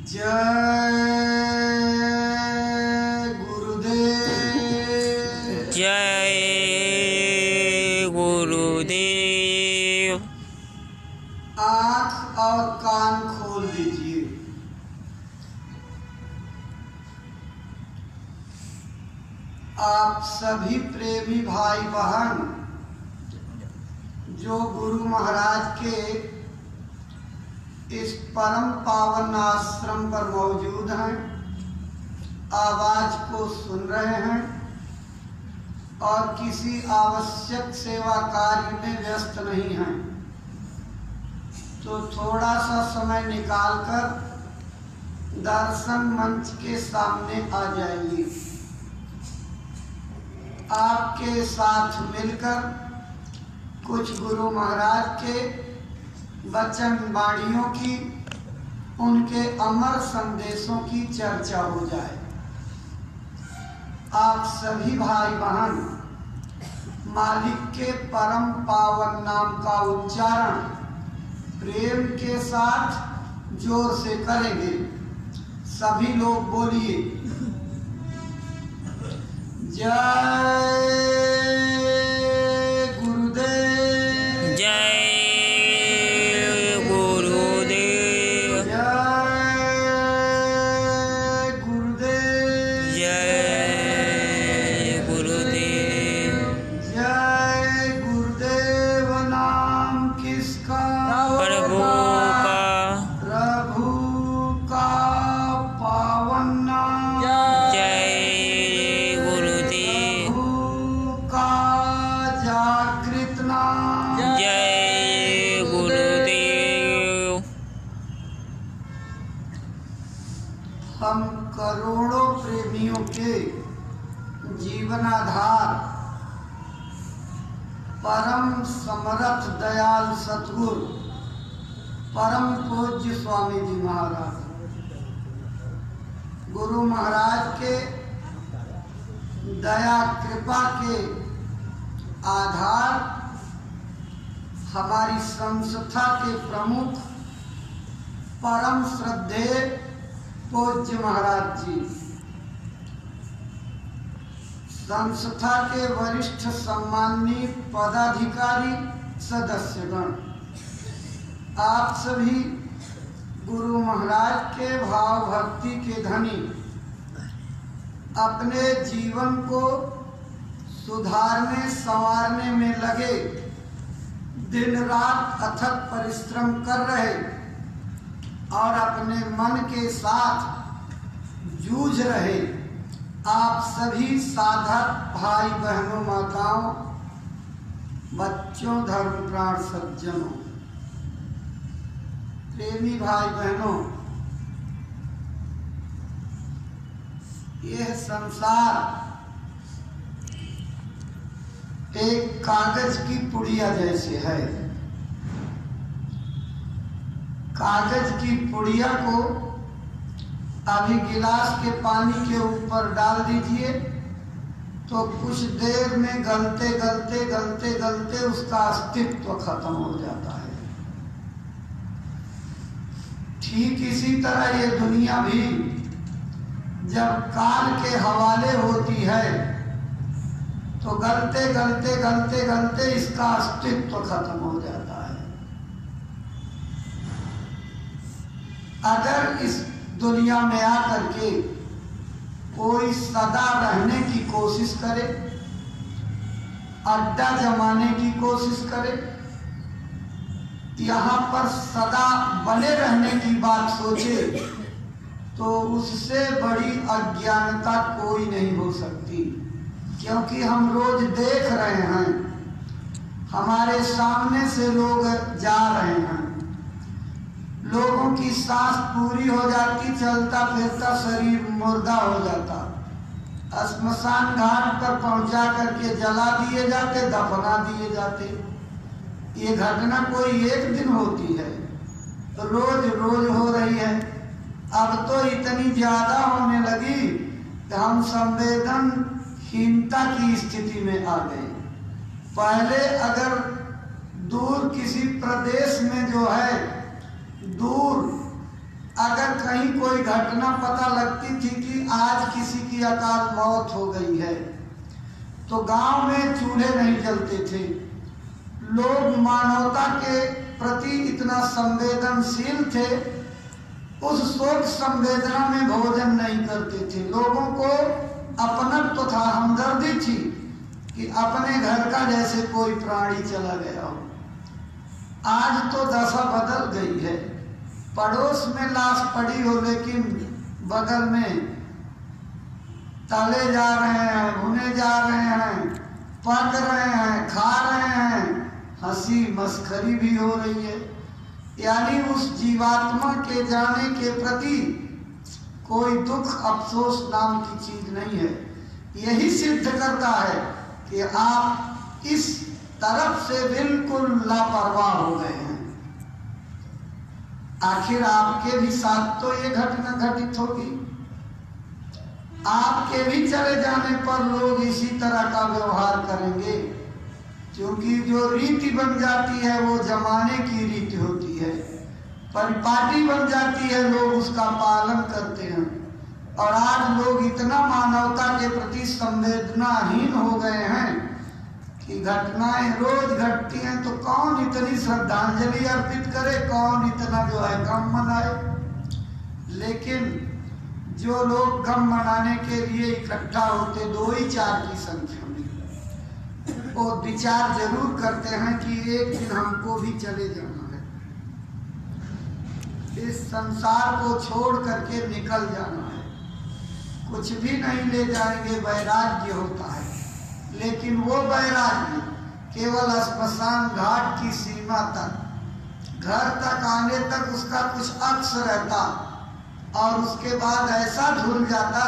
जय गुरुदेव। जय गुरुदेव। आँख और कान खोल दीजिए। आप सभी प्रेमी भाई बहन जो गुरु महाराज के इस परम पावन आश्रम पर मौजूद हैं, आवाज को सुन रहे हैं और किसी आवश्यक सेवा कार्य में व्यस्त नहीं हैं, तो थोड़ा सा समय निकालकर दर्शन मंच के सामने आ जाइए। आपके साथ मिलकर कुछ गुरु महाराज के वचन वाणियों की, उनके अमर संदेशों की चर्चा हो जाए। आप सभी भाई बहन मालिक के परम पावन नाम का उच्चारण प्रेम के साथ जोर से करेंगे। सभी लोग बोलिए जय गुरुदेव। जय गुरुदेव। जय गुरुदेव। जय गुरुदेव। जय गुरुदेव। नाम किसका? प्रभु का। प्रभु का पावन नाम। जय गुरुदेव। प्रभु का जागृत नाम। जय गुरुदेव। हम करोड़ों प्रेमियों के जीवनाधार परम समर्थ दयाल सतगुरु परम पूज्य स्वामी जी महाराज, गुरु महाराज के दया कृपा के आधार हमारी संस्था के प्रमुख परम श्रद्धेय पूज्य महाराज जी, संस्था के वरिष्ठ सम्माननीय पदाधिकारी सदस्यगण, आप सभी गुरु महाराज के भाव भक्ति के धनी, अपने जीवन को सुधारने संवारने में लगे, दिन रात अथक परिश्रम कर रहे और अपने मन के साथ जूझ रहे आप सभी साधक भाई बहनों, माताओं, बच्चों, धर्म प्राण सज्जनों, प्रेमी भाई बहनों, यह संसार एक कागज की पुड़िया जैसे है। कागज की पुड़िया को अभी गिलास के पानी के ऊपर डाल दीजिए तो कुछ देर में गलते गलते गलते गलते उसका अस्तित्व खत्म हो जाता है। ठीक इसी तरह ये दुनिया भी जब काल के हवाले होती है तो गलते गलते गलते गलते इसका अस्तित्व खत्म हो जाता है। अगर इस दुनिया में आकर के कोई सदा रहने की कोशिश करे, अड्डा जमाने की कोशिश करे, यहाँ पर सदा बने रहने की बात सोचे, तो उससे बड़ी अज्ञानता कोई नहीं हो सकती। क्योंकि हम रोज देख रहे हैं, हमारे सामने से लोग जा रहे हैं, लोगों की सांस पूरी हो जाती, चलता फिरता शरीर मुर्दा हो जाता, श्मशान घाट पर पहुंचा करके जला दिए जाते, दफना दिए जाते। ये घटना कोई एक दिन होती है, रोज रोज हो रही है। अब तो इतनी ज्यादा होने लगी कि हम संवेदनहीनता की स्थिति में आ गए। पहले अगर दूर किसी प्रदेश में जो है, दूर अगर कहीं कोई घटना पता लगती थी कि आज किसी की अकाल मौत हो गई है, तो गांव में चूल्हे नहीं जलते थे। लोग मानवता के प्रति इतना संवेदनशील थे, उस शोक संवेदना में भोजन नहीं करते थे। लोगों को अपनत्व था, हमदर्दी थी कि अपने घर का जैसे कोई प्राणी चला गया हो। आज तो दशा बदल गई है। पड़ोस में लाश पड़ी हो लेकिन बगल में तले जा रहे हैं, भुने जा रहे हैं, पक रहे हैं, खा रहे हैं, हंसी मस्खरी भी हो रही है। यानी उस जीवात्मा के जाने के प्रति कोई दुख अफसोस नाम की चीज नहीं है। यही सिद्ध करता है कि आप इस तरफ से बिल्कुल लापरवाह हो गए हैं। आखिर आपके भी साथ तो ये घटना घटित होगी। आपके भी चले जाने पर लोग इसी तरह का व्यवहार करेंगे, क्योंकि जो रीति बन जाती है वो जमाने की रीति होती है, परिपाटी बन जाती है, लोग उसका पालन करते हैं। और आज लोग इतना मानवता के प्रति संवेदनाहीन हो गए हैं कि घटनाएं रोज घटती हैं तो कौन इतनी श्रद्धांजलि अर्पित करे, कौन इतना जो है गम मनाए। लेकिन जो लोग गम मनाने के लिए इकट्ठा होते 2 ही 4 की संख्या में, वो विचार जरूर करते हैं कि एक दिन हमको भी चले जाना है, इस संसार को छोड़ करके निकल जाना है। कुछ भी नहीं ले जाएंगे, वैराग्य होता है। लेकिन वो वैराग्य केवल श्मशान घाट की सीमा तक, घर तक आने तक उसका कुछ अक्स रहता और उसके बाद ऐसा धुल जाता,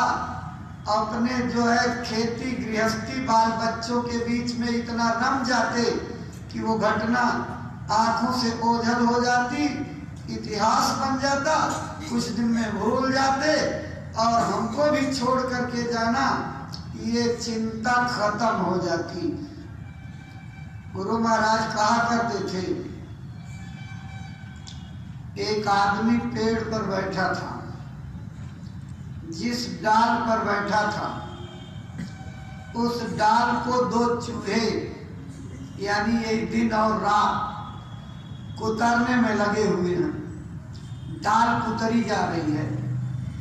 अपने जो है खेती गृहस्थी बाल बच्चों के बीच में इतना रम जाते कि वो घटना आंखों से ओझल हो जाती, इतिहास बन जाता, कुछ दिन में भूल जाते और हमको भी छोड़ करके जाना, ये चिंता खत्म हो जाती। गुरु महाराज कहा करते थे, एक आदमी पेड़ पर बैठा था, जिस डाल पर बैठा था उस डाल को 2 चूहे यानी एक दिन और रात कुतरने में लगे हुए हैं। डाल कुतरी जा रही है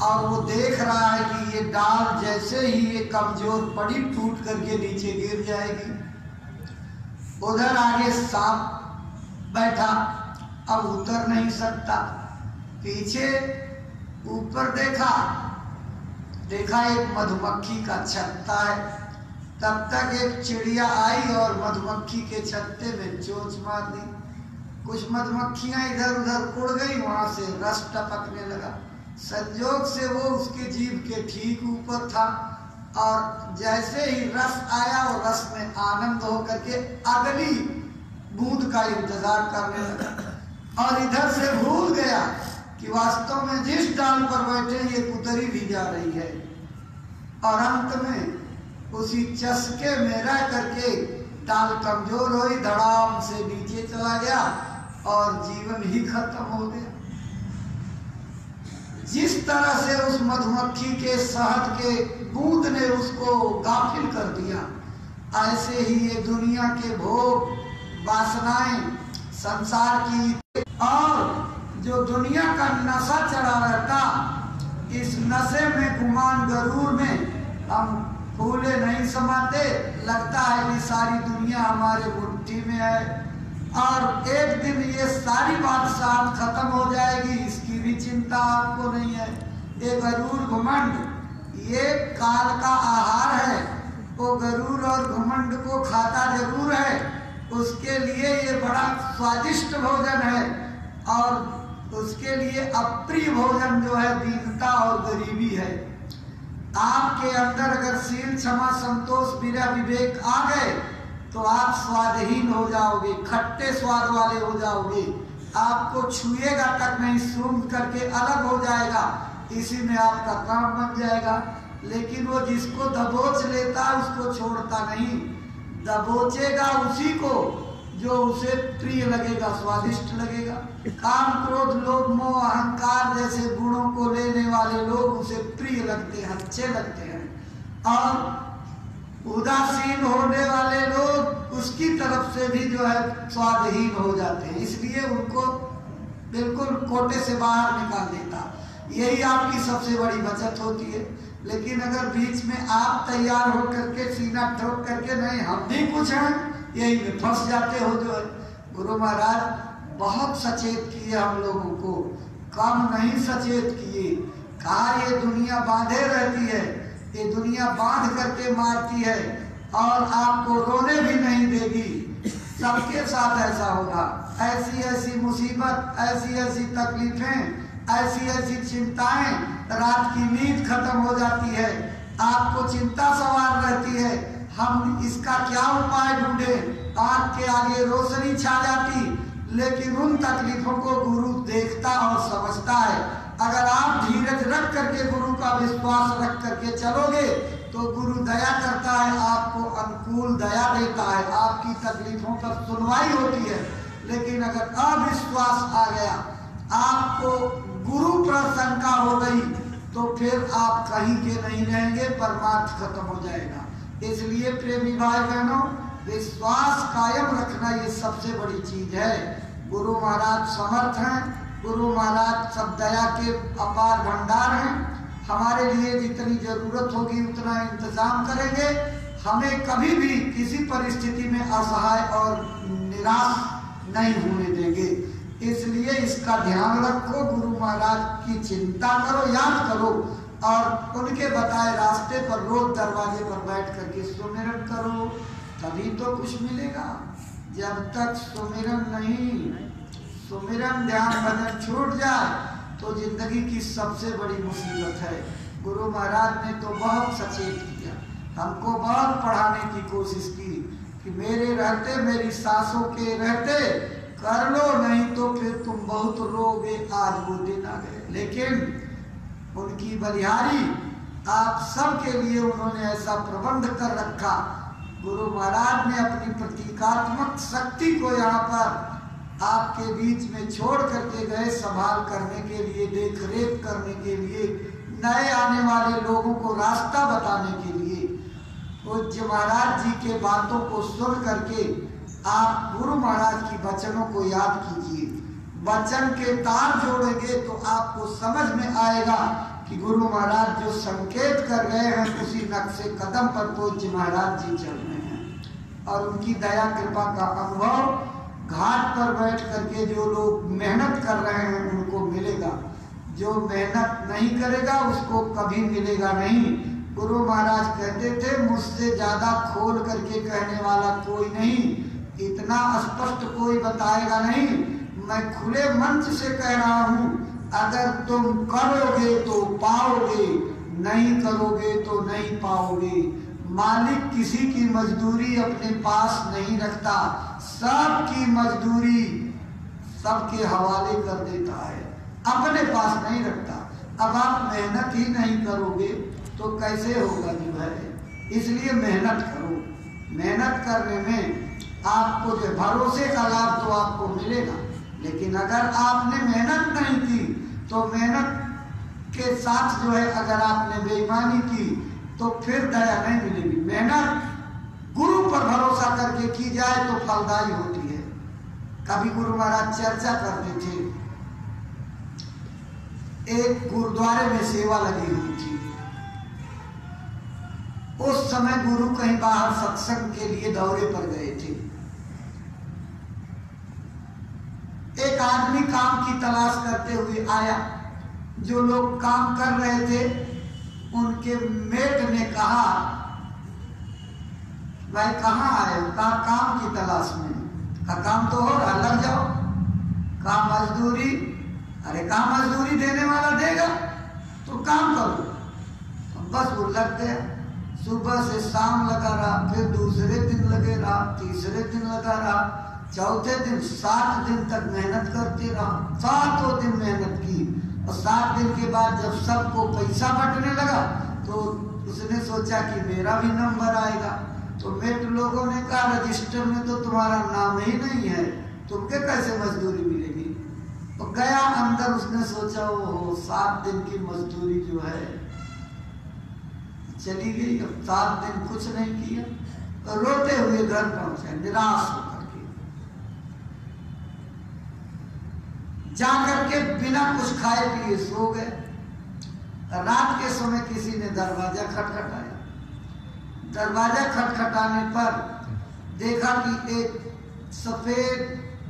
और वो देख रहा है कि ये डाल जैसे ही ये कमजोर पड़ी टूट करके नीचे गिर जाएगी। उधर आगे सांप बैठा, अब उतर नहीं सकता। पीछे ऊपर देखा एक मधुमक्खी का छत्ता है। तब तक एक चिड़िया आई और मधुमक्खी के छत्ते में चोंच मार दी। कुछ मधुमक्खियां इधर उधर उड़ गई, वहां से रस टपकने लगा। संयोग से वो उसके जीभ के ठीक ऊपर था और जैसे ही रस आया और रस में आनंद होकर के अगली बूंद का इंतजार करने लगा और इधर से भूल गया कि वास्तव में जिस डाल पर बैठे ये कुतरी भी जा रही है। और अंत में उसी चस्के में रह करके डाल कमजोर हुई, धड़ाम से नीचे चला गया और जीवन ही खत्म हो गया। जिस तरह से उस मधुमक्खी के शहद के बूंद ने उसको गाफिल कर दिया, ऐसे ही ये दुनिया के भोग वासनाएं संसार की और जो दुनिया का नशा चढ़ा रहता, इस नशे में गुमान गरूर में हम फूले नहीं समाते। लगता है कि सारी दुनिया हमारे मुट्ठी में है और एक दिन ये सारी बात साथ खत्म हो जाएगी, इसकी भी चिंता आपको नहीं है। ये गरूर घमंड ये काल का आहार है। वो गरूर और घमंड को खाता जरूर है, उसके लिए ये बड़ा स्वादिष्ट भोजन है और उसके लिए अप्रिय भोजन जो है दीनता और गरीबी है। आपके अंदर अगर शील क्षमा संतोष विरह विवेक आ गए तो आप स्वादहीन हो जाओगे, खट्टे स्वाद वाले हो जाओगे, आपको छुएगा तक नहीं, सूंघ करके अलग हो जाएगा, इसी में आपका काम बन जाएगा। लेकिन वो जिसको दबोच लेता है उसको छोड़ता नहीं, दबोचेगा उसी को जो उसे प्रिय लगेगा, स्वादिष्ट लगेगा। काम, क्रोध, लोभ, मोह, अहंकार जैसे गुणों को लेने वाले लोग उसे प्रिय लगते हैं, अच्छे लगते हैं। और उदासीन होने वाले लोग उसकी तरफ से भी जो है स्वादहीन हो जाते हैं, इसलिए उनको बिल्कुल कोटे से बाहर निकाल देता। यही आपकी सबसे बड़ी बचत होती है। लेकिन अगर बीच में आप तैयार हो करके सीना ठोक करके नहीं हम भी कुछ हैं, यही में फंस जाते हो। जो है गुरु महाराज बहुत सचेत किए हम लोगों को, कम नहीं सचेत किए। कहा ये दुनिया बांधे रहती है, ये दुनिया बांध करके मारती है और आपको रोने भी नहीं देगी। सबके साथ ऐसा होगा। ऐसी ऐसी मुसीबत, ऐसी ऐसी तकलीफें, ऐसी ऐसी चिंताएं, रात की नींद खत्म हो जाती है, आपको चिंता सवार रहती है, हम इसका क्या उपाय ढूंढे, आँख के आगे रोशनी छा जाती। लेकिन उन तकलीफों को गुरु देखता और समझता है। अगर आप धीरज रख करके गुरु का विश्वास रख करके चलोगे तो गुरु दया करता है, आपको अनुकूल दया देता है, आपकी तकलीफों पर सुनवाई होती है। लेकिन अगर अविश्वास आ गया, आपको गुरु पर शंका हो गई, तो फिर आप कहीं के नहीं रहेंगे, परमार्थ खत्म हो जाएगा। इसलिए प्रेमी भाई बहनों, विश्वास कायम रखना ये सबसे बड़ी चीज है। गुरु महाराज समर्थ हैं, गुरु महाराज सब दया के अपार भंडार हैं। हमारे लिए जितनी जरूरत होगी उतना इंतजाम करेंगे। हमें कभी भी किसी परिस्थिति में असहाय और निराश नहीं होने देंगे। इसलिए इसका ध्यान रखो, गुरु महाराज की चिंता करो, याद करो और उनके बताए रास्ते पर रोज दरवाजे पर बैठ करके सुमिरन करो, तभी तो कुछ मिलेगा। जब तक सुमिरन नहीं, सुमिरन ध्यान भजन छूट जाए तो जिंदगी की सबसे बड़ी मुसीबत है। गुरु महाराज ने तो बहुत सचेत किया, हमको बहुत पढ़ाने की कोशिश की कि मेरे रहते, मेरी सासों के रहते कर लो, नहीं तो फिर तुम बहुत रोगे, आज वो दिन आ गए। लेकिन उनकी बलिहारी आप सबके लिए उन्होंने ऐसा प्रबंध कर रखा। गुरु महाराज ने अपनी प्रतीकात्मक शक्ति को यहाँ पर आपके बीच में छोड़ करके गए, संभाल करने के लिए, देख रेख करने के लिए, नए आने वाले लोगों को रास्ता बताने के लिए। पूज्य महाराज जी के बातों को सुन करके आप गुरु महाराज की वचनों को याद कीजिए। वचन के तार जोड़ेंगे तो आपको समझ में आएगा कि गुरु महाराज जो संकेत कर रहे हैं उसी नक्शे कदम पर पूज्य महाराज जी चल रहे हैं। और उनकी दया कृपा का अनुभव घाट पर बैठ करके जो लोग मेहनत कर रहे हैं उनको मिलेगा, जो मेहनत नहीं करेगा उसको कभी मिलेगा नहीं। गुरु महाराज कहते थे, मुझसे ज्यादा खोल करके कहने वाला कोई नहीं, इतना स्पष्ट कोई बताएगा नहीं। मैं खुले मंच से कह रहा हूँ, अगर तुम करोगे तो पाओगे, नहीं करोगे तो नहीं पाओगे। मालिक किसी की मजदूरी अपने पास नहीं रखता, सबकी मजदूरी सबके हवाले कर देता है, अपने पास नहीं रखता। अब आप मेहनत ही नहीं करोगे तो कैसे होगा जी भाई? इसलिए मेहनत करो। मेहनत करने में आपको जो भरोसे का लाभ तो आपको मिलेगा, लेकिन अगर आपने मेहनत नहीं की तो मेहनत के साथ जो है अगर आपने बेईमानी की तो फिर दया नहीं मिलेगी। मेहनत गुरु पर भरोसा करके की जाए तो फलदायी होती है। कभी गुरु महाराज चर्चा करते थे, एक गुरुद्वारे में सेवा लगी हुई थी। उस समय गुरु कहीं बाहर सत्संग के लिए दौरे पर गए थे। एक आदमी काम की तलाश करते हुए आया। जो लोग काम कर रहे थे उनके मेट ने कहा, भाई कहाँ आए हो? कहा काम की तलाश में। कहा काम तो हो रहा, लग जाओ। कहा मजदूरी? अरे कहा मजदूरी देने वाला देगा तो काम करो। बस वो लग गया, सुबह से शाम लगा रहा, फिर दूसरे दिन लगे रहा, तीसरे दिन लगा रहा, चौथे दिन 7 दिन तक मेहनत करते रहा। 7 दिन मेहनत की और 7 दिन के बाद जब सबको पैसा बंटने लगा तो उसने सोचा कि मेरा भी नंबर आएगा। तो मेट लोगों ने कहा रजिस्टर में तो तुम्हारा नाम ही नहीं है, तुमके कैसे मजदूरी मिलेगी। तो गया अंदर, उसने सोचा वो 7 दिन की मजदूरी जो है चली गई। अब 7 दिन कुछ नहीं किया, तो रोते हुए घर पहुंचे निराश होकर के। जाकर के बिना कुछ खाए पिए सो गए। रात के समय किसी ने दरवाजा खटखटाया। दरवाजा खटखटाने पर देखा कि एक सफेद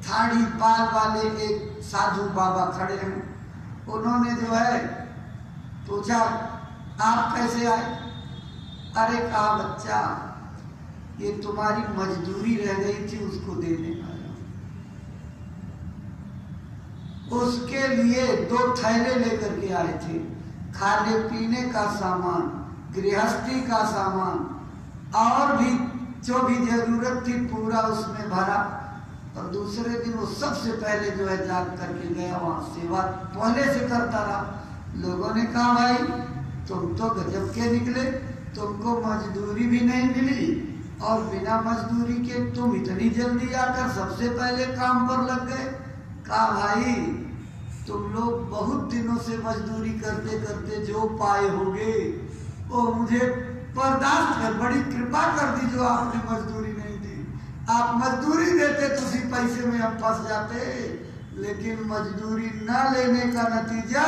दाढ़ी बाल वाले एक साधु बाबा खड़े हैं। उन्होंने जो है पूछा, आप कैसे आए। अरे कहा, बच्चा ये तुम्हारी मजदूरी रह गई थी, उसको देने आया। उसके लिए 2 थैले लेकर के आए थे, खाने पीने का सामान, गृहस्थी का सामान और भी जो भी जरूरत थी पूरा उसमें भरा। और दूसरे दिन वो सबसे पहले जो है जाग करके गया, वहां सेवा पहले से करता रहा। लोगों ने कहा, भाई तुम तो गजब के निकले, तुमको मजदूरी भी नहीं मिली और बिना मजदूरी के तुम इतनी जल्दी आकर सबसे पहले काम पर लग गए। कहा, भाई तुम लोग बहुत दिनों से मजदूरी करते करते जो पाए होगे वो मुझे बर्दाश्त कर, बड़ी कृपा कर दी जो आपने मजदूरी नहीं दी। आप मजदूरी देते तो उसी पैसे में हम फंस जाते, लेकिन मजदूरी न लेने का नतीजा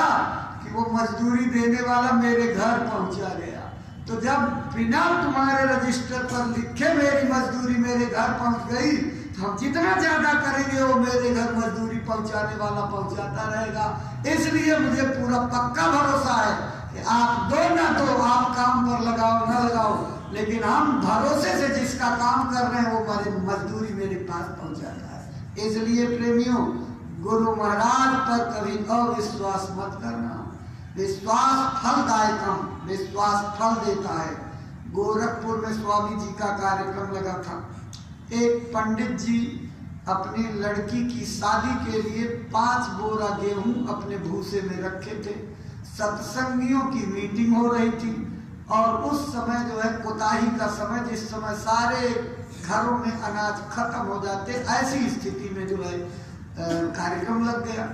कि वो मजदूरी देने वाला मेरे घर पहुंचा गया। तो जब बिना तुम्हारे रजिस्टर पर लिखे मेरी मजदूरी मेरे घर पहुंच गई, तो हम जितना ज्यादा करेंगे वो मेरे घर मजदूरी पहुंचाने वाला पहुंचाता रहेगा। इसलिए मुझे पूरा पक्का भरोसा है कि आप दो ना दो, आप काम पर लगाओ ना लगाओ, लेकिन हम भरोसे से जिसका काम कर रहे हैं वो मेरी मजदूरी मेरे पास पहुंचाता है। इसलिए प्रेमियों, गुरु महाराज पर कभी अविश्वास मत करना। विश्वास फलदायकम, विश्वास फल देता है। गोरखपुर में स्वामी जी का कार्यक्रम लगा था। एक पंडित जी अपनी लड़की की शादी के लिए 5 बोरा गेहूं अपने भूसे में रखे थे। सत्संगियों की मीटिंग हो रही थी और उस समय जो है कोताही का समय, जिस समय सारे घरों में अनाज खत्म हो जाते, ऐसी स्थिति में जो है कार्यक्रम लग गया।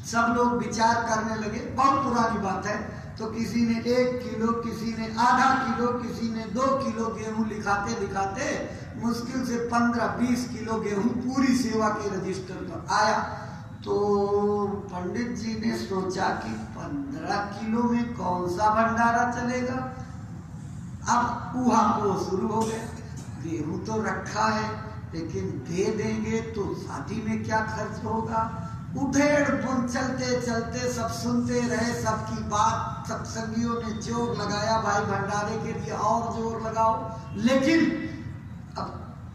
सब लोग विचार करने लगे, बहुत पुरानी बात है। तो किसी ने 1 किलो, किसी ने आधा किलो, किसी ने 2 किलो गेहूं लिखाते लिखाते मुश्किल से 15-20 किलो गेहूं पूरी सेवा के रजिस्टर पर आया। तो पंडित जी ने सोचा कि 15 किलो में कौन सा भंडारा चलेगा। अब ऊहापोह शुरू हो गया, गेहूं तो रखा है लेकिन दे देंगे तो शादी में क्या खर्च होगा। उधेड़ बुन चलते चलते सब सुनते रहे सबकी बात। सत्संगियों ने जोर लगाया, भाई भंडारे के लिए और जोर लगाओ, लेकिन अब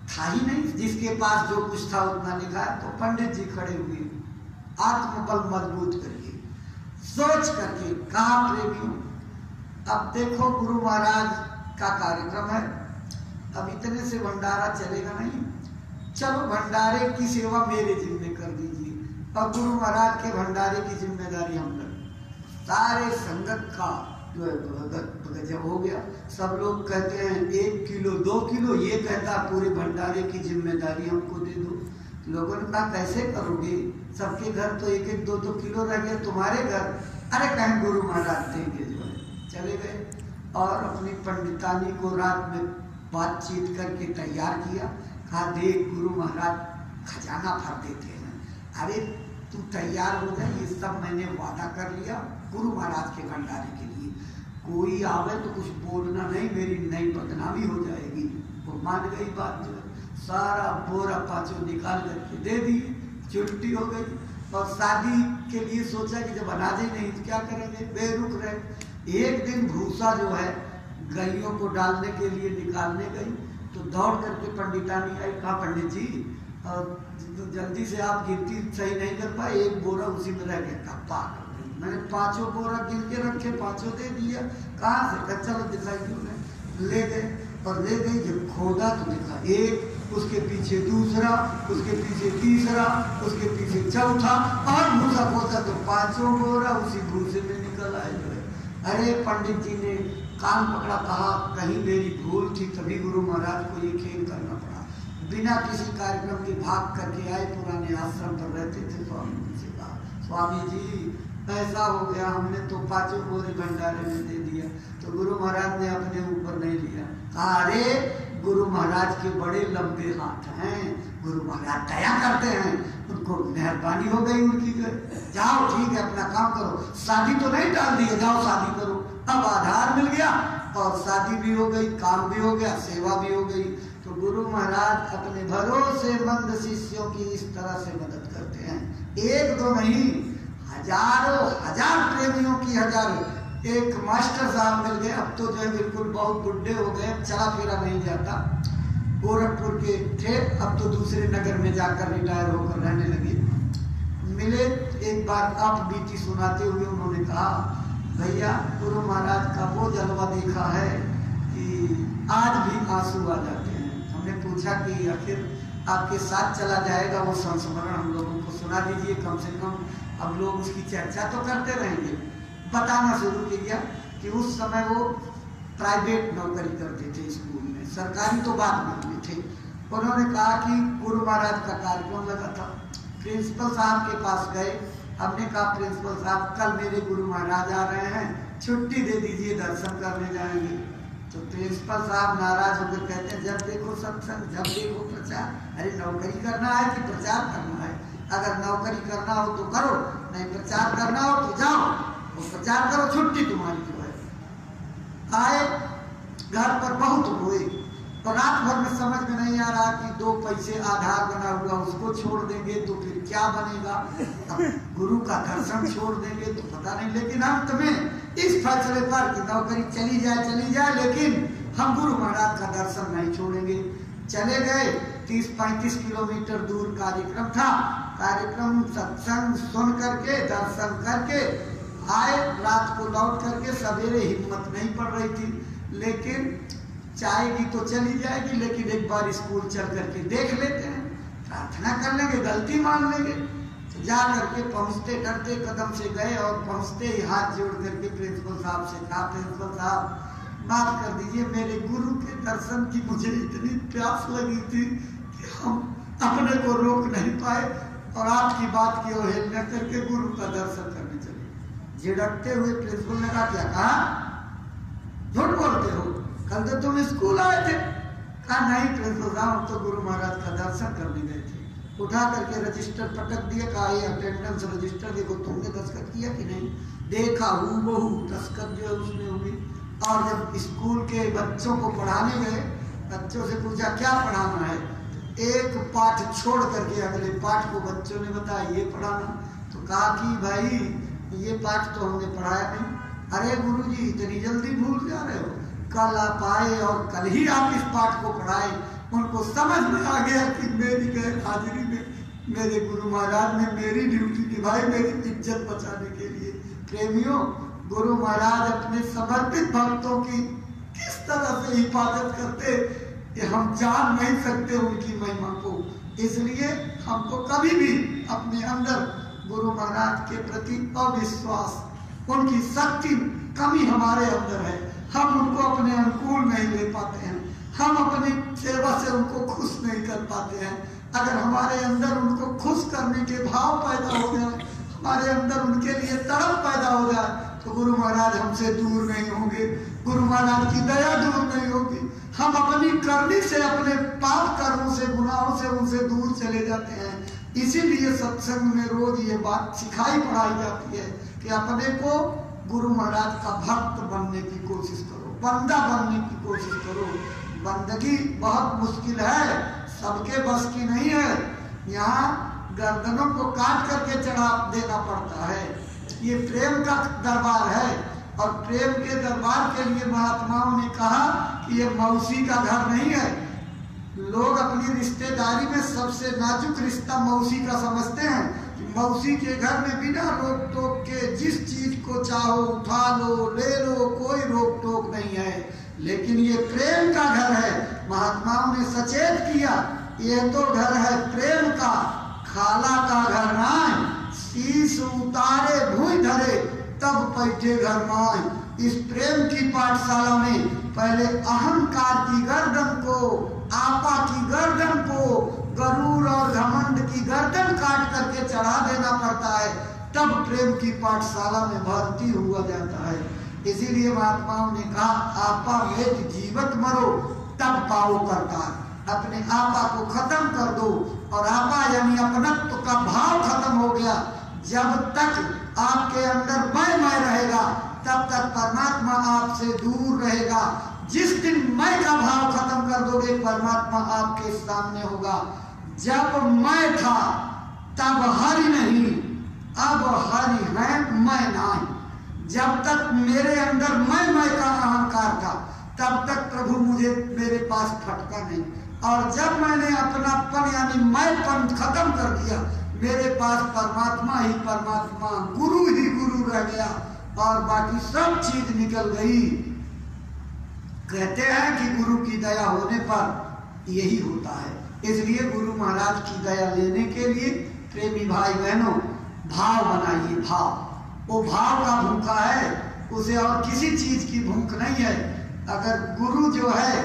था ही नहीं, जिसके पास जो कुछ था उतना लिखा। तो पंडित जी खड़े हुए, आत्मबल मजबूत करके, सोच करके कहा, प्रेमियों अब देखो गुरु महाराज का कार्यक्रम है, अब इतने से भंडारा चलेगा नहीं, चलो भंडारे की सेवा मेरे जिम्मे कर दीजिए और गुरु महाराज के भंडारे की जिम्मेदारी हम लें। सारे संगत का जो है गजब हो गया। सब लोग कहते हैं 1 किलो 2 किलो, ये कहता पूरे भंडारे की जिम्मेदारी हमको दे दो। लोगों ने कहा कैसे करोगे, सबके घर तो 1-1 2-2 किलो रह गया, तुम्हारे घर। अरे कहीं गुरु महाराज देंगे जो है। चले गए और अपनी पंडितानी को रात में बातचीत करके तैयार किया। कहा देख गुरु महाराज खजाना भर देते हैं, अरे तू तैयार हो जाए, ये सब मैंने वादा कर लिया गुरु महाराज के भंडारे के लिए। कोई आवे तो कुछ बोलना नहीं, मेरी नई बदनामी हो जाएगी। वो मान गई बात जो है। सारा बोरा 5 निकाल करके दे दी, छुट्टी हो गई। और शादी के लिए सोचा कि जब अनाज ही नहीं तो क्या करेंगे, बेरुख रहे। एक दिन भूसा जो है गायों को डालने के लिए निकालने गई तो दौड़ करके पंडितानी आई। कहा पंडित जी तो जल्दी से आप गिनती सही नहीं कर पाए, 1 बोरा उसी में रह गया। कहा मैंने 5 बोरा गिन के रखे, 5 दे दिया। कहाँ से? चलो दिखाई क्यों नहीं। ले गए और ले गई, जब खोदा तो देखा 1, उसके पीछे दूसरा, उसके पीछे तीसरा, उसके पीछे चौथा, और भूसा खोदा तो 5 बोरा उसी भूसे में निकल आए जो है। अरे पंडित जी ने कान पकड़ा, कहा कहीं मेरी भूल थी तभी गुरु महाराज को ये खेल करना पड़ा। बिना किसी कार्यक्रम के भाग करके आए, पुराने आश्रम पर रहते थे। स्वामी जी से कहा, स्वामी जी ऐसा हो गया, हमने तो 5 बोरे भंडारे में दे दिया। तो गुरु महाराज ने अपने ऊपर नहीं लिया। कहा अरे गुरु महाराज के बड़े लंबे हाथ हैं, गुरु महाराज दया करते हैं, उनको मेहरबानी हो गई उनकी। जाओ ठीक है, अपना काम करो, शादी तो नहीं टाल दी है, जाओ शादी करो। अब आधार मिल गया और शादी भी हो गई, काम भी हो गया, सेवा भी हो गई। तो गुरु महाराज अपने भरोसेमंद शिष्यों की इस तरह से मदद करते हैं। 1-2 नहीं, हजारों हजार प्रेमियों की हजारों। एक मास्टर साहब मिल गए, अब तो जो है बिल्कुल बहुत बुढ़े हो गए, चला फिरा नहीं जाता, गोरखपुर के थे, अब तो दूसरे नगर में जाकर रिटायर होकर रहने लगे। मिले, एक बार आप बीती सुनाते हुए उन्होंने कहा, भैया गुरु महाराज का वो जलवा देखा है कि आज भी आंसू आ जाते हैं। हमने पूछा कि आखिर आपके साथ चला जाएगा वो संस्मरण, हम लोगों को सुना दीजिए कम से कम, अब लोग उसकी चर्चा तो करते रहेंगे। बताना शुरू किया कि उस समय वो प्राइवेट नौकरी करते थे स्कूल में, सरकारी तो बाद में हुए थे। उन्होंने कहा कि गुरु महाराज का कार्यक्रम लगा था, प्रिंसिपल साहब के पास गए। हमने कहा प्रिंसिपल साहब कल मेरे गुरु महाराज आ रहे हैं, छुट्टी दे दीजिए, दर्शन करने जाएंगे। तो प्रिंसिपल साहब नाराज होकर कहते हैं, जब देखो सत्संग, जब देखो प्रचार। अरे नौकरी करना है कि प्रचार करना है? अगर नौकरी करना हो तो करो, नहीं प्रचार करना हो तो जाओ और प्रचार करो, छुट्टी तुम्हारी जो है। आए घर पर बहुत रोए, तो रात भर में समझ में नहीं आ रहा कि 2 पैसे आधार बना हुआ उसको छोड़ देंगे तो फिर क्या बनेगा, गुरु का दर्शन छोड़ देंगे तो पता नहीं। लेकिन अंत में इस फैसले पर कि नौकरी चली जाए, लेकिन हम गुरु महाराज का दर्शन नहीं छोड़ेंगे। चले गए, 30-35 किलोमीटर दूर कार्यक्रम था। कार्यक्रम सत्संग सुन करके, दर्शन करके आए, रात को लौट करके सवेरे हिम्मत नहीं पड़ रही थी, लेकिन चाहेगी तो चली जाएगी, लेकिन एक बार स्कूल चल करके देख लेते हैं, प्रार्थना कर लेंगे, गलती मान लेंगे। तो जा करके पहुंचते डरते कदम से गए और पहुंचते ही हाथ जोड़ करके प्रिंसिपल साहब से कहा, प्रिंसिपल साहब माफ कर दीजिए, मेरे गुरु के दर्शन की मुझे इतनी प्यास लगी थी कि हम अपने को रोक नहीं पाए और आपकी बात की अवहेलना करके गुरु का दर्शन करने चले। झिड़कते हुए प्रिंसिपल ने कहा, क्या कहा, झूठ बोलते हो, कल तो तुम स्कूल आए थे। कहा नहीं प्रिंसिपल साहब, तो गुरु महाराज का दर्शन करने गए थे। उठा करके रजिस्टर पटक दिए, कहा ये अटेंडेंस रजिस्टर देखो, तुमने दस्तखत किया कि नहीं? देखा, हूबहू दस्तखत जो है उसमें हुई। और जब स्कूल के बच्चों को पढ़ाने गए, बच्चों से पूछा क्या पढ़ाना है, एक पाठ छोड़ करके अगले पाठ को बच्चों ने बताया ये पढ़ाना। तो कहा कि भाई ये पाठ तो हमने पढ़ाया नहीं। अरे गुरुजी इतनी जल्दी भूल जा रहे हो, कल आप आए और कल ही आप इस पाठ को पढ़ाए। उनको समझ में आ गया कि मेरी गैर हाजिरी में मेरे गुरु महाराज ने मेरी ड्यूटी निभाई, मेरी इज्जत बचाने के लिए। प्रेमियों, गुरु महाराज अपने समर्पित भक्तों की किस तरह से हिफाजत करते कि हम जान नहीं सकते उनकी महिमा को। इसलिए हमको कभी भी अपने अंदर गुरु महाराज के प्रति अविश्वास, उनकी शक्ति कमी हमारे अंदर है, हम उनको अपने अनुकूल नहीं ले पाते हैं, हम अपनी सेवा से उनको खुश नहीं कर पाते हैं। अगर हमारे अंदर उनको खुश करने के भाव पैदा हो जाए, हमारे अंदर उनके लिए तड़प पैदा हो जाए, तो गुरु महाराज हमसे दूर नहीं होंगे, गुरु महाराज की दया दूर नहीं होगी। हम अपनी करनी से, अपने पाप कर्मों से, गुनाहों से उनसे दूर चले जाते हैं। इसीलिए सत्संग में रोज ये बात सिखाई पढ़ाई जाती है कि अपने को गुरु महाराज का भक्त बनने की कोशिश करो, बंदा बनने की कोशिश करो। बंदगी बहुत मुश्किल है, सबके बस की नहीं है। यहाँ गर्दनों को काट करके चढ़ा देना पड़ता है। ये प्रेम का दरबार है और प्रेम के दरबार के लिए महात्माओं ने कहा कि ये मौसी का घर नहीं है। लोग अपनी रिश्तेदारी में सबसे नाजुक रिश्ता मौसी का समझते हैं। मौसी के घर में बिना रोक टोक के जिस चीज को चाहो उठा लो, ले लो, कोई रोक टोक नहीं है। लेकिन ये प्रेम का घर है। महात्माओं ने सचेत किया, ये तो घर है प्रेम का, खाला का घर ना। शीश उतारे भूई धरे, तब बैठे घर माए। इस प्रेम की पाठशाला में पहले अहंकार की गर्दन को, आपा की गर्दन को, गरूर और घमंड की गर्दन काट करके चढ़ा देना पड़ता है, तब प्रेम की पाठशाला में भर्ती हुआ जाता है। इसीलिए महात्माओं ने कहा आपा में जीवत मरो तब पाओ करतार। अपने आपा को खत्म कर दो, और आपा यानी अपनत्व का भाव खत्म हो गया। जब तक आपके अंदर मैं रहेगा तब तक परमात्मा आपसे दूर रहेगा। जिस दिन मैं का भाव खत्म कर दोगे परमात्मा आपके सामने होगा। जब मैं था तब हरि नहीं, अब हरि है मैं नहीं। जब तक मेरे अंदर मैं का अहंकार था तब तक प्रभु मुझे मेरे पास फटका नहीं, और जब मैंने अपनापन यानी मैंपन खत्म कर दिया मेरे पास परमात्मा ही परमात्मा, गुरु ही गुरु रह गया और बाकी सब चीज निकल गई। कहते हैं कि गुरु की दया होने पर यही होता है। इसलिए गुरु महाराज की दया लेने के लिए प्रेमी भाई बहनों भाव बनाइए। भाव वो भाव का भूखा है, उसे और किसी चीज की भूख नहीं है। अगर गुरु जो है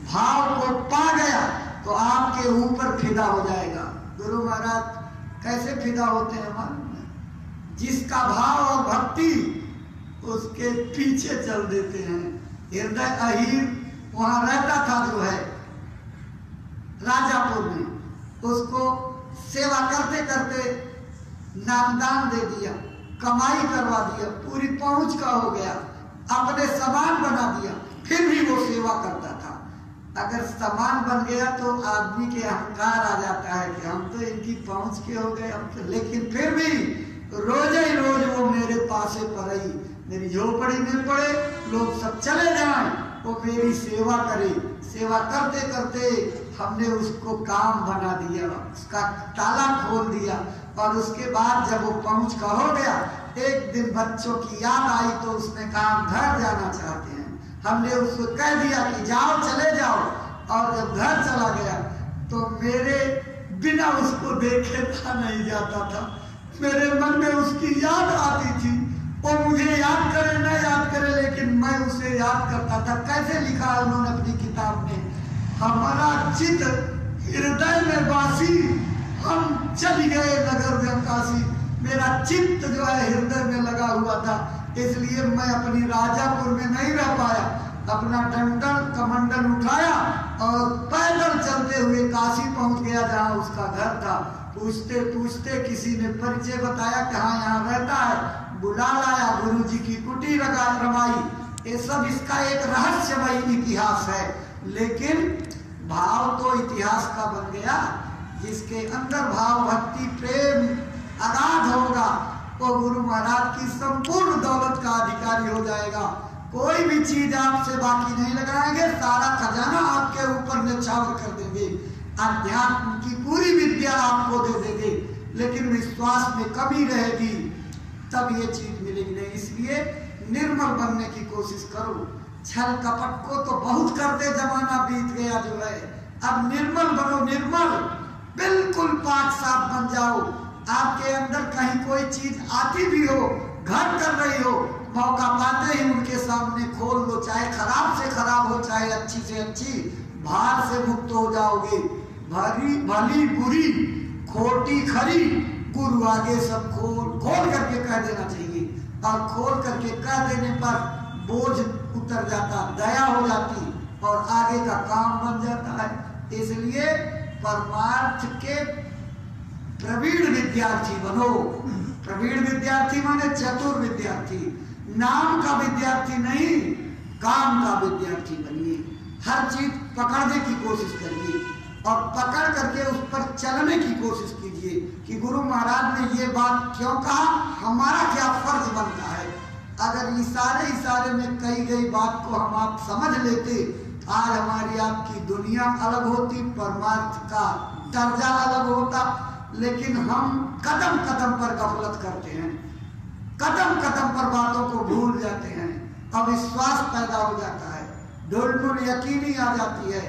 भाव को पा गया तो आपके ऊपर फिदा हो जाएगा। गुरु महाराज कैसे फिदा होते हैं मालूम है? जिसका भाव और भक्ति उसके पीछे चल देते हैं। हृदय अहीर वहां रहता था जो है राजापुर में, उसको सेवा करते करते नामदान दे दिया, कमाई करवा दिया, पूरी पहुंच का हो गया, अपने समान बना दिया, फिर भी वो सेवा करता था। अगर समान बन गया तो आदमी के अहंकार आ जाता है कि हम तो इनकी पहुंच के हो गए, हम तो, लेकिन फिर भी रोज ही रोज वो मेरे पासे पड़े, मेरी झोपड़ी में पड़े, लोग सब चले जाएं, वो मेरी सेवा करे। सेवा करते करते हमने उसको काम बना दिया, उसका ताला खोल दिया, और उसके बाद जब वो पहुंच का हो गया, एक दिन बच्चों की याद आई तो उसने कहा घर जाना चाहते हैं। हमने उसको कह दिया कि जाओ चले जाओ, और जब घर चला गया तो मेरे बिना उसको देखे था नहीं जाता था। मेरे मन में उसकी याद आती थी, वो मुझे याद करे न याद करे लेकिन मैं उसे याद करता था। कैसे लिखा है उन्होंने अपनी किताब में, हमारा चित हृदय में बासी, हम चल गए नगर में काशी। मेरा चित्त जो है हृदय में लगा हुआ था, इसलिए मैं अपनी राजापुर में नहीं रह पाया। अपना डंडल कमंडल उठाया और पैदल चलते हुए काशी पहुंच गया जहां उसका घर था। पूछते पूछते किसी ने परिचय बताया कि हाँ यहाँ रहता है, बुला लाया, गुरु जी की कुटी रमाई। ये सब इसका एक रहस्यमय इतिहास है, लेकिन भाव तो इतिहास का बन गया। जिसके अंदर भाव भक्ति प्रेम अगाध होगा वो गुरु महाराज की संपूर्ण दौलत का अधिकारी हो जाएगा। कोई भी चीज आपसे बाकी नहीं लगाएंगे, सारा खजाना आपके ऊपर न्यौछावर कर देंगे, अध्यात्म की पूरी विद्या आपको दे देंगे, लेकिन विश्वास में कमी रहेगी तब ये चीज मिलेगी नहीं। इसलिए निर्मल बनने की कोशिश करो। छल कपट को तो बहुत करते जमाना बीत गया जो है, अब निर्मल बनो। निर्मल बिल्कुल पाक साफ बन जाओ। आपके अंदर कहीं कोई चीज आती भी हो, घर कर रही हो, मौका पाते ही उनके सामने खोल लो, चाहे खराब से खराब हो चाहे अच्छी से अच्छी, भार से मुक्त हो जाओगे। भली बुरी खोटी खरी गुरु आगे सब खोल करके कह देना चाहिए, और खोल करके कह देने पर बोझ उतर जाता, दया हो जाती और आगे का काम बन जाता है। इसलिए परमार्थ के प्रवीण विद्यार्थी बनो। प्रवीण विद्यार्थी माने चतुर विद्यार्थी, नाम का विद्यार्थी नहीं, काम का विद्यार्थी बनिए। हर चीज पकड़ने की कोशिश करिए और पकड़ करके उस पर चलने की कोशिश कीजिए कि गुरु महाराज ने ये बात क्यों कहा, हमारा क्या फर्ज बनता है। अगर इशारे में कही गई बात को हम आप समझ लेते, आज हमारी आपकी दुनिया अलग होती, परमार्थ का दर्जा अलग होता। लेकिन हम कदम कदम पर गफलत करते हैं, कदम कदम पर बातों को भूल जाते हैं, अविश्वास पैदा हो जाता है, ढुलमुल यकीनी आ जाती है,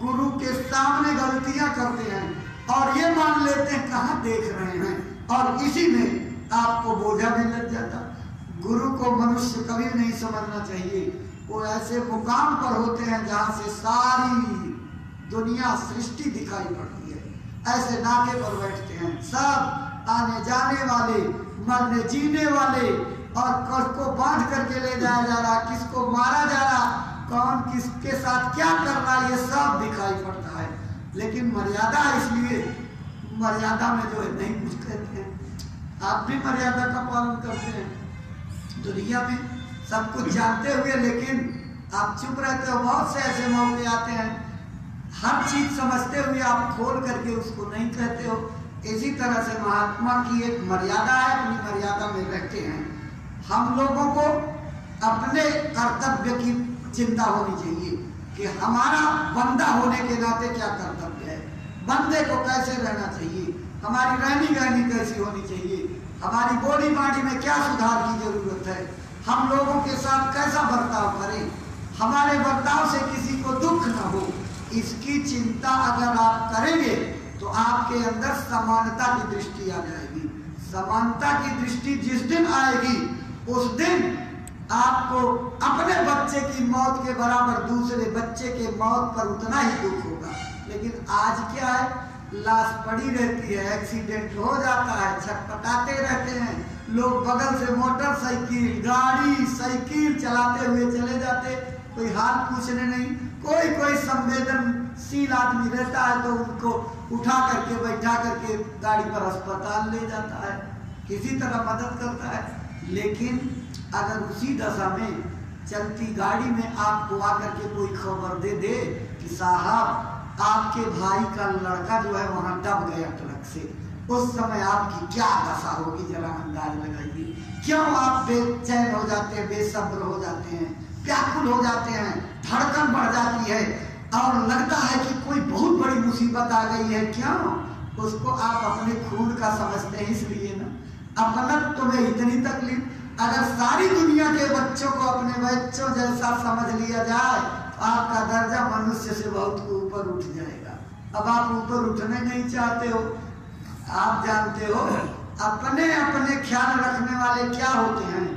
गुरु के सामने गलतियां करते हैं और ये मान लेते हैं कहाँ देख रहे हैं, और इसी में आपको बोझा भी लग जाता। गुरु को मनुष्य कभी नहीं समझना चाहिए। वो ऐसे मुकाम पर होते हैं जहाँ से सारी दुनिया सृष्टि दिखाई पड़ती है। ऐसे नाके पर बैठते हैं सब आने जाने वाले, मरने जीने वाले, और किसको बांध करके ले जाया जा रहा, किसको मारा जा रहा, कौन किसके साथ क्या कर रहा, ये सब दिखाई पड़ता है। लेकिन मर्यादा, इसलिए मर्यादा में जो है नहीं कुछ कहते हैं। आप भी मर्यादा का पालन करते हैं दुनिया में सब कुछ जानते हुए, लेकिन आप चुप रहते हो। बहुत से ऐसे मौके आते हैं, हर चीज समझते हुए आप खोल करके उसको नहीं कहते हो। इसी तरह से महात्मा की एक मर्यादा है, अपनी मर्यादा में रहते हैं। हम लोगों को अपने कर्तव्य की चिंता होनी चाहिए कि हमारा बंदा होने के नाते क्या कर्तव्य है, बंदे को कैसे रहना चाहिए, हमारी रहनी गहनी कैसी होनी चाहिए, हमारी बोली बाणी में क्या सुधार की जरूरत है, हम लोगों के साथ कैसा बर्ताव करें, हमारे बर्ताव से किसी को दुख न हो। इसकी चिंता अगर आप करेंगे तो आपके अंदर समानता की दृष्टि आ जाएगी। समानता की दृष्टि जिस दिन आएगी उस दिन आपको अपने बच्चे की मौत के बराबर दूसरे बच्चे के मौत पर उतना ही दुख होगा। लेकिन आज क्या है, लाश पड़ी रहती है, एक्सीडेंट हो जाता है, छटपटाते रहते हैं लोग, बगल से मोटरसाइकिल, गाड़ी, साइकिल चलाते हुए चले जाते, कोई हाल पूछने नहीं। कोई संवेदनशील आदमी रहता है तो उनको उठा करके बैठा करके गाड़ी पर अस्पताल ले जाता है, किसी तरह मदद करता है। लेकिन अगर उसी दशा में चलती गाड़ी में आपको आकर के कोई खबर दे दे कि साहब आपके भाई का लड़का जो है वहां दब गया ट्रक से, उस समय आपकी क्या दशा होगी, जरा अंदाज लगाइए। क्यों आप बेचैन हो जाते हैं, बेसब्र हो जाते हैं, व्याकुल हो जाते हैं, धड़कन बढ़ जाती है और लगता है कि कोई बहुत बड़ी मुसीबत आ गई है। क्यों? उसको आप अपने खून का समझते हैं, इसलिए ना। अपनत्व में इतनी तकलीफ, अगर सारी दुनिया के बच्चों को अपने बच्चों जैसा समझ लिया जाए तो आपका दर्जा मनुष्य से बहुत ऊपर उठ जाएगा। अब आप ऊपर उठने नहीं चाहते हो। आप जानते हो अपने अपने ख्याल रखने वाले क्या होते हैं।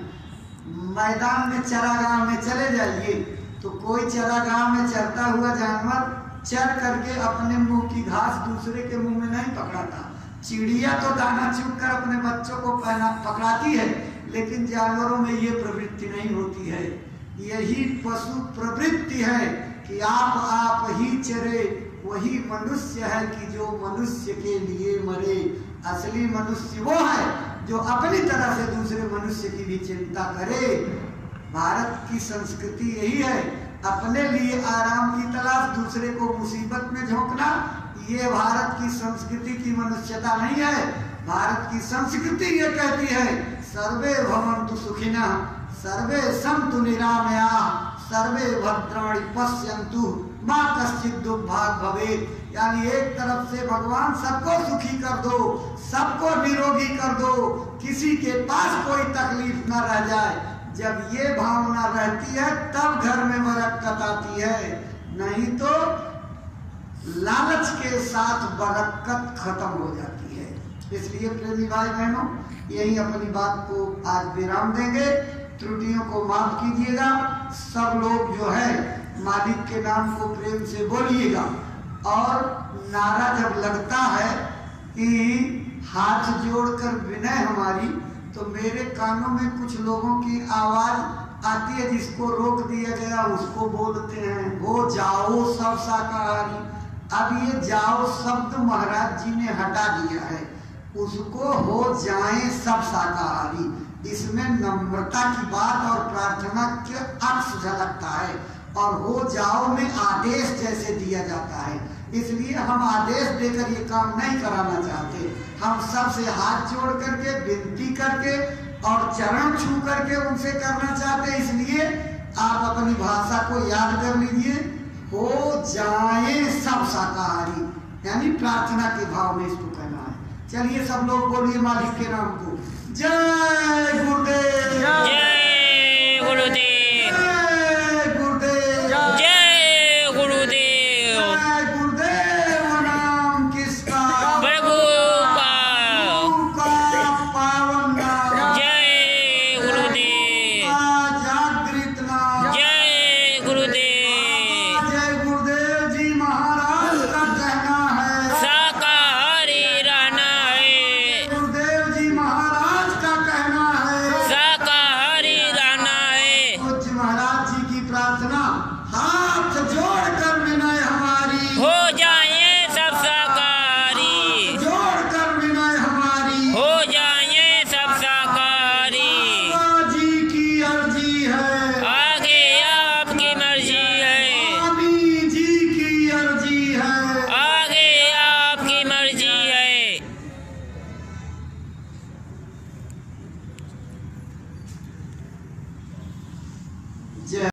मैदान में चरागाह में चले जाइए तो कोई चरागाह में चरता हुआ जानवर चर करके अपने मुंह की घास दूसरे के मुंह में नहीं पकड़ाता। चिड़िया तो दाना चुग कर अपने बच्चों को पकड़ाती है, लेकिन जानवरों में ये प्रवृत्ति नहीं होती है। यही पशु प्रवृत्ति है कि आप ही चरे, वही मनुष्य है कि जो मनुष्य के लिए मरे। असली मनुष्य वो है जो अपनी तरह से दूसरे मनुष्य की भी चिंता करे। भारत की संस्कृति यही है, अपने लिए आराम की तलाश, दूसरे को मुसीबत में झोंकना। ये भारत की संस्कृति की मनुष्यता नहीं है। भारत की संस्कृति ये कहती है सर्वे भवन्तु सुखिनः, सर्वे सन्तु निरामयाः, सर्वे भद्राणि पश्यन्तु माँ कश्चित् दुर्भाग् भवेत्। यानी एक तरफ से भगवान सबको सुखी कर दो, सबको निरोगी कर दो, किसी के पास कोई तकलीफ न रह जाए। जब ये भावना रहती है तब घर में बरकत आती है, नहीं तो लालच के साथ बरकत खत्म हो जाती है। इसलिए प्रेमी भाई बहनों, यही अपनी बात को आज विराम देंगे। त्रुटियों को माफ कीजिएगा। सब लोग जो है मालिक के नाम को प्रेम से बोलिएगा। और नारा जब लगता है कि हाथ जोड़कर विनय हमारी, तो मेरे कानों में कुछ लोगों की आवाज आती है, जिसको रोक दिया गया उसको बोलते हैं हो जाओ सब शाकाहारी। अब ये जाओ शब्द महाराज जी ने हटा दिया है, उसको हो जाएं सब शाकाहारी। इसमें नम्रता की बात और प्रार्थना के अक्स झलकता है, और हो जाओ में आदेश जैसे दिया जाता है। इसलिए हम आदेश देकर ये काम नहीं कराना चाहते। हम सबसे हाथ जोड़ करके विनती करके और चरण छू करके उनसे करना चाहते हैं। इसलिए आप अपनी भाषा को याद कर लीजिए, हो जाए सब शाकाहारी, यानी प्रार्थना के भाव में इसको कहना है। चलिए सब लोग बोलिए मालिक के नाम को।